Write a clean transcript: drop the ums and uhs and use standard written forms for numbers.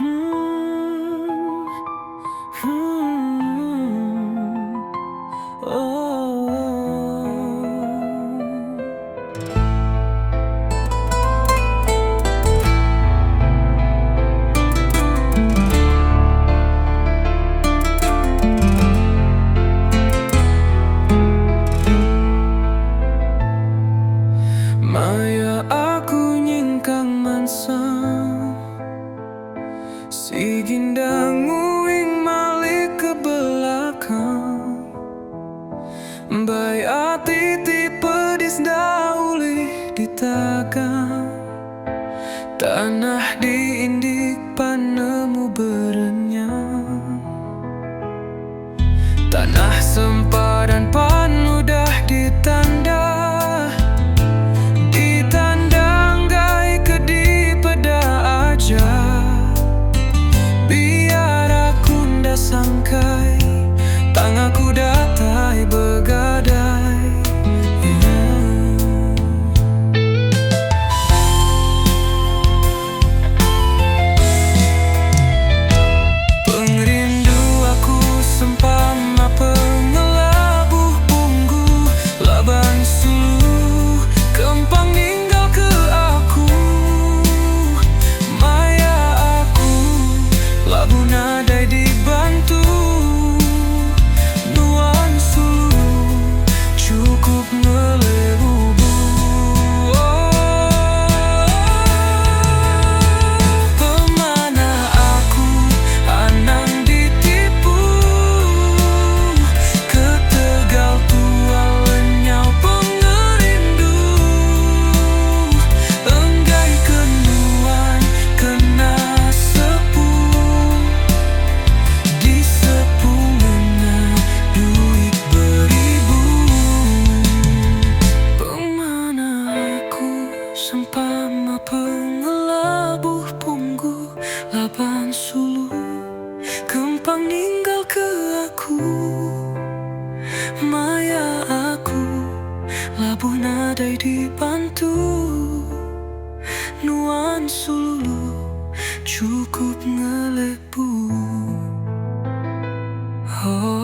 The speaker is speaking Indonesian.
Hmm, hmm, oh. Maya aku nyingkang mansa si gindang nguing malik ke belakang Bai ati ti pedis dauli di tagang tanah diindik panemu berenyang tanah sempadan pan udah ditanda sangkai tangaku datai begadai Pengrindu aku sempama pengelabuh punggu laban suluh kempang ninggal ke aku Maya aku labu nadai di sempama pengelabuh punggu laban suluh kempang ninggal ke aku Maya aku labuh nadai dibantu nuan suluh cukup ngelebu oh.